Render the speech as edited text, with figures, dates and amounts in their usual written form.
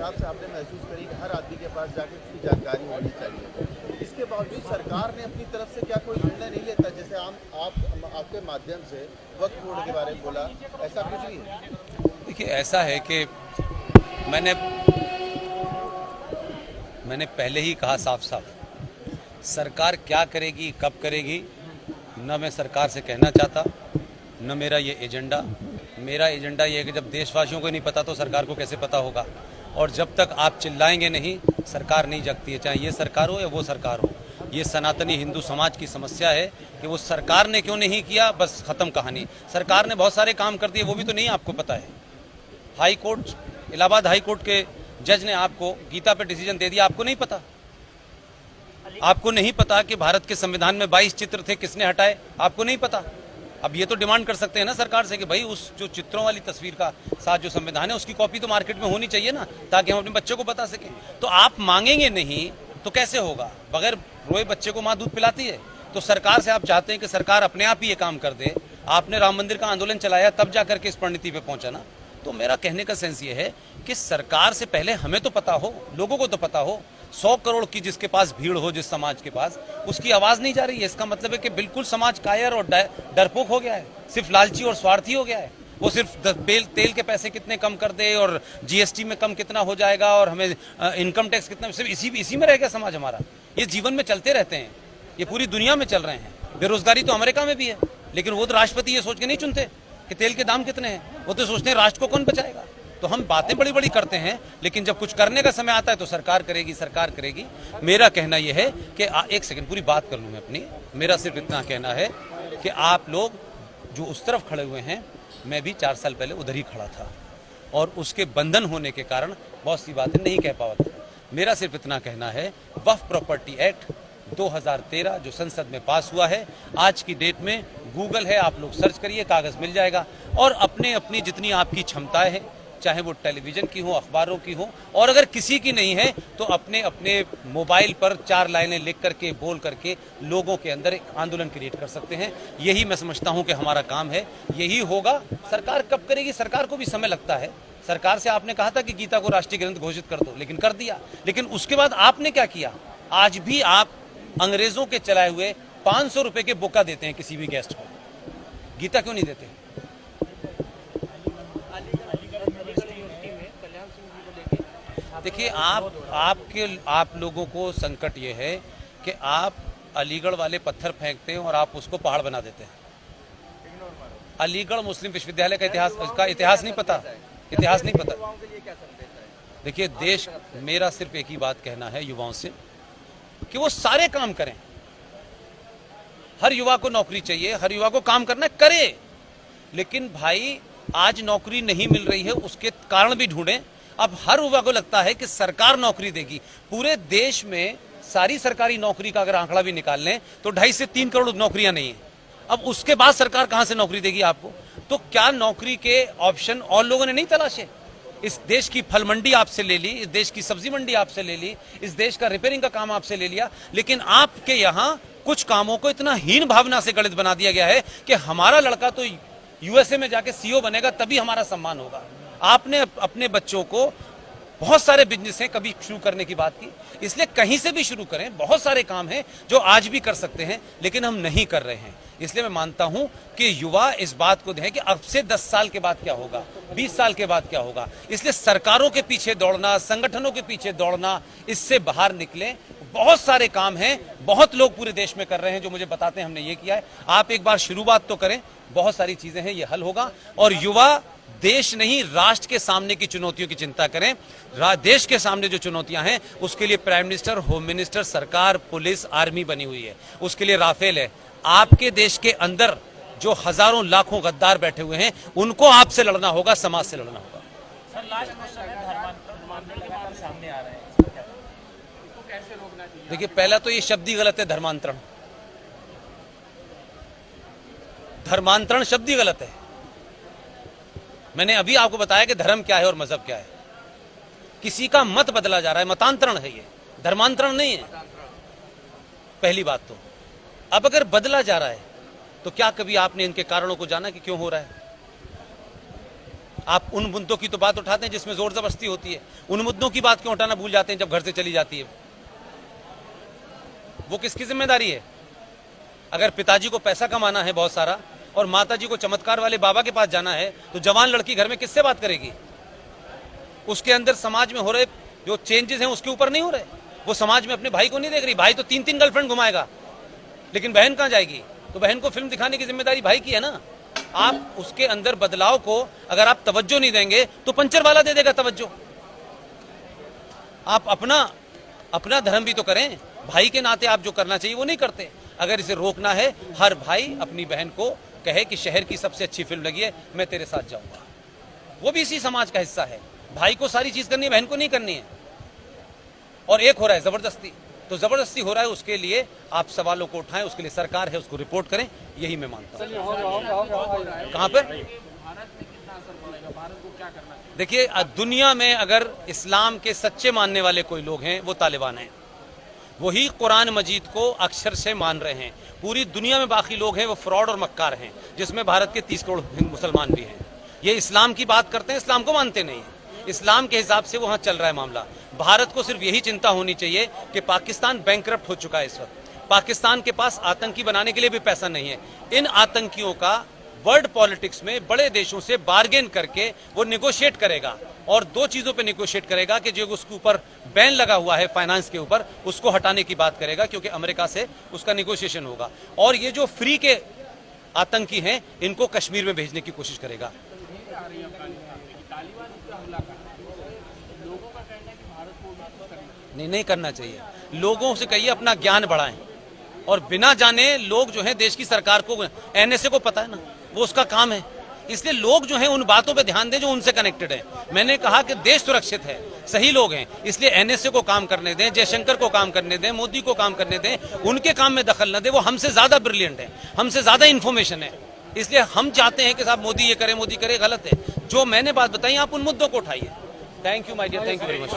हिसाब से आपने महसूस करी कि हर आदमी के पास जाके उसकी जानकारी होनी चाहिए, इसके बावजूद सरकार ने अपनी तरफ से क्या कोई निर्णय नहीं लेता? जैसे आपके माध्यम से वक्फ बोर्ड के बारे में बोला, ऐसा कुछ भी है? देखिए, ऐसा है कि मैंने पहले ही कहा साफ साफ, सरकार क्या करेगी कब करेगी न मैं सरकार से कहना चाहता, न मेरा ये एजेंडा। मेरा एजेंडा ये है कि जब देशवासियों को नहीं पता तो सरकार को कैसे पता होगा। और जब तक आप चिल्लाएंगे नहीं, सरकार नहीं जगती है, चाहे ये सरकार हो या वो सरकार हो। ये सनातनी हिंदू समाज की समस्या है कि वो सरकार ने क्यों नहीं किया, बस खत्म कहानी। सरकार ने बहुत सारे काम कर दिए, वो भी तो नहीं आपको पता है। High court, Allahabad high court के जज ने आपको गीता पे डिसीजन दे दिया, आपको नहीं पता। आपको नहीं पता कि भारत के संविधान में 22 चित्र थे, किसने हटाए, आपको नहीं पता। अब ये तो डिमांड कर सकते हैं ना सरकार से कि भाई उस जो चित्रों वाली तस्वीर का साथ जो संविधान है उसकी कॉपी तो मार्केट में होनी चाहिए ना, ताकि हम अपने बच्चों को बता सकें। तो आप मांगेंगे नहीं तो कैसे होगा? बगैर रोए बच्चे को माँ दूध पिलाती है। तो सरकार से आप चाहते हैं कि सरकार अपने आप ही ये काम कर दे। आपने राम मंदिर का आंदोलन चलाया, तब जाकर के इस परिणति पे पहुंचा ना। तो मेरा कहने का सेंस ये है कि सरकार से पहले हमें तो पता हो, लोगों को तो पता हो। 100 करोड़ की जिसके पास भीड़ हो, जिस समाज के पास, उसकी आवाज नहीं जा रही है। इसका मतलब है कि बिल्कुल समाज कायर और डरपोक हो गया है, सिर्फ लालची और स्वार्थी हो गया है। वो सिर्फ तेल के पैसे कितने कम कर दे और जीएसटी में कम कितना हो जाएगा और हमें इनकम टैक्स कितना, सिर्फ इसी में रह गया समाज हमारा। ये जीवन में चलते रहते हैं, ये पूरी दुनिया में चल रहे हैं। बेरोजगारी तो अमेरिका में भी है, लेकिन वो तो राष्ट्रपति ये सोच के नहीं चुनते कि तेल के दाम कितने हैं, वो तो सोचते हैं राष्ट्र को कौन बचाएगा। तो हम बातें बड़ी बड़ी करते हैं, लेकिन जब कुछ करने का समय आता है तो सरकार करेगी, सरकार करेगी। मेरा कहना यह है कि एक सेकंड पूरी बात कर लूं मैं अपनी। मेरा सिर्फ इतना कहना है कि आप लोग जो उस तरफ खड़े हुए हैं, मैं भी 4 साल पहले उधर ही खड़ा था और उसके बंधन होने के कारण बहुत सी बातें नहीं कह पाता था। मेरा सिर्फ इतना कहना है, वक्फ प्रॉपर्टी एक्ट 2013 जो संसद में पास हुआ है, आज की डेट में गूगल है, आप लोग सर्च करिए, कागज मिल जाएगा। और अपनी जितनी आपकी क्षमताएं हैं, चाहे वो टेलीविजन की हो, अखबारों की हो, और अगर किसी की नहीं है तो अपने मोबाइल पर 4 लाइनें लिख करके, बोल करके लोगों के अंदर एक आंदोलन क्रिएट कर सकते हैं। यही मैं समझता हूं कि हमारा काम है, यही होगा। सरकार कब करेगी? सरकार को भी समय लगता है। सरकार से आपने कहा था कि गीता को राष्ट्रीय ग्रंथ घोषित कर दो, लेकिन कर दिया। लेकिन उसके बाद आपने क्या किया? आज भी आप अंग्रेजों के चलाए हुए 500 रुपए के बुक्का देते हैं किसी भी गेस्ट को, गीता क्यों नहीं देते? देखिए, आप लोगों को संकट ये है कि आप अलीगढ़ वाले पत्थर फेंकते हैं और आप उसको पहाड़ बना देते हैं। अलीगढ़ मुस्लिम विश्वविद्यालय का इतिहास नहीं पता, इतिहास नहीं पता। देखिए, देश, मेरा सिर्फ एक ही बात कहना है युवाओं से कि वो सारे काम करें। हर युवा को नौकरी चाहिए, हर युवा को काम करना करे, लेकिन भाई आज नौकरी नहीं मिल रही है, उसके कारण भी ढूंढें। अब हर युवा को लगता है कि सरकार नौकरी देगी। पूरे देश में सारी सरकारी नौकरी का अगर आंकड़ा भी निकाल लें तो 2.5 से 3 करोड़ नौकरियां नहीं है। अब उसके बाद सरकार कहां से नौकरी देगी आपको? तो क्या नौकरी के ऑप्शन और लोगों ने नहीं तलाशे? इस देश की फल मंडी आपसे ले ली, इस देश की सब्जी मंडी आपसे ले ली, इस देश का रिपेयरिंग का काम आपसे ले लिया, लेकिन आपके यहां कुछ कामों को इतना हीन भावना से गणित बना दिया गया है कि हमारा लड़का तो यूएसए में जाके सीईओ बनेगा तभी हमारा सम्मान होगा। आपने अपने बच्चों को बहुत सारे बिजनेस हैं कभी शुरू करने की बात की, इसलिए कहीं से भी शुरू करें। बहुत सारे काम हैं जो आज भी कर सकते हैं, लेकिन हम नहीं कर रहे हैं। इसलिए मैं मानता हूं कि युवा इस बात को देखें कि अब से 10 साल के बाद क्या होगा, 20 साल के बाद क्या होगा। इसलिए सरकारों के पीछे दौड़ना, संगठनों के पीछे दौड़ना, इससे बाहर निकले। बहुत सारे काम हैं, बहुत लोग पूरे देश में कर रहे हैं जो मुझे बताते हैं हमने ये किया है। आप एक बार शुरुआत तो करें, बहुत सारी चीजें हैं, ये हल होगा। और युवा देश नहीं, राष्ट्र के सामने की चुनौतियों की चिंता करें। देश के सामने जो चुनौतियां हैं उसके लिए प्राइम मिनिस्टर, होम मिनिस्टर, सरकार, पुलिस, आर्मी बनी हुई है। उसके लिए राफेल है। आपके देश के अंदर जो हजारों लाखों गद्दार बैठे हुए हैं, उनको आपसे लड़ना होगा, समाज से लड़ना होगा। सर, लास्ट क्वेश्चन है, धर्मांतरण के मामले सामने आ रहे हैं, इसको कैसे रोकना चाहिए? देखिए, पहला तो ये शब्द ही गलत है, धर्मांतरण। धर्मांतरण शब्द ही गलत है। मैंने अभी आपको बताया कि धर्म क्या है और मजहब क्या है। किसी का मत बदला जा रहा है, मतांतरण है ये, धर्मांतरण नहीं है। पहली बात तो अब अगर बदला जा रहा है तो क्या कभी आपने इनके कारणों को जाना कि क्यों हो रहा है? आप उन मुद्दों की तो बात उठाते हैं जिसमें जोर जबरदस्ती होती है, उन मुद्दों की बात क्यों उठाना भूल जाते हैं जब घर से चली जाती है? वो किसकी जिम्मेदारी है? अगर पिताजी को पैसा कमाना है बहुत सारा और माताजी को चमत्कार वाले बाबा के पास जाना है, तो जवान लड़की घर में किससे बात करेगी? उसके अंदर समाज में हो रहे जो चेंजेस हैं उसके ऊपर नहीं हो रहे। वो समाज में अपने भाई को नहीं देख रही। भाई तो 3-3 गर्लफ्रेंड घुमाएगा, लेकिन बहन कहां जाएगी? तो बहन को फिल्म दिखाने की जिम्मेदारी भाई की है ना। आप उसके अंदर बदलाव को अगर आप तवज्जो नहीं देंगे तो पंचर वाला दे देगा तवज्जो। आप अपना धर्म भी तो करें। भाई के नाते आप जो करना चाहिए वो नहीं करते। अगर इसे रोकना है, हर भाई अपनी बहन को कहे कि शहर की सबसे अच्छी फिल्म लगी है, मैं तेरे साथ जाऊंगा। वो भी इसी समाज का हिस्सा है। भाई को सारी चीज करनी है, बहन को नहीं करनी है। और एक हो रहा है जबरदस्ती, तो जबरदस्ती हो रहा है, उसके लिए आप सवालों को उठाएं, उसके लिए सरकार है, उसको रिपोर्ट करें, यही मैं मानता हूं। कहां पर देखिए, दुनिया में अगर इस्लाम के सच्चे मानने वाले कोई लोग हैं वो तालिबान हैं। वही कुरान मजीद को अक्षर से मान रहे हैं। पूरी दुनिया में बाकी लोग हैं वो फ्रॉड और मक्कार हैं, जिसमें भारत के 30 करोड़ मुसलमान भी हैं। ये इस्लाम की बात करते हैं, इस्लाम को मानते नहीं है। इस्लाम के हिसाब से वहां चल रहा है मामला। भारत को सिर्फ यही चिंता होनी चाहिए कि पाकिस्तान बैंकरप्ट हो चुका है इस वक्त। पाकिस्तान के पास आतंकी बनाने के लिए भी पैसा नहीं है। इन आतंकियों का वर्ल्ड पॉलिटिक्स में बड़े देशों से बार्गेन करके वो निगोशिएट करेगा, और 2 चीजों पे निगोशिएट करेगा कि जो उसके ऊपर बैन लगा हुआ है फाइनेंस के ऊपर, उसको हटाने की बात करेगा, क्योंकि अमेरिका से उसका निगोशिएशन होगा। और ये जो फ्री के आतंकी हैं इनको कश्मीर में भेजने की कोशिश करेगा। नहीं करना चाहिए। लोगों से कहिए अपना ज्ञान बढ़ाएं, और बिना जाने लोग जो है देश की सरकार को, एनएसए को पता है ना, वो उसका काम है। इसलिए लोग जो हैं उन बातों पे ध्यान दें जो उनसे कनेक्टेड है। मैंने कहा कि देश सुरक्षित है, सही लोग हैं, इसलिए एनएसए को काम करने दें, जयशंकर को काम करने दें, मोदी को काम करने दें। उनके काम में दखल न दें। वो हमसे ज्यादा ब्रिलियंट है, हमसे ज्यादा इंफॉर्मेशन है। इसलिए हम चाहते हैं कि साहब मोदी ये करे, मोदी करे, गलत है। जो मैंने बात बताई आप उन मुद्दों को उठाइए। Thank you my dear, thank you very much.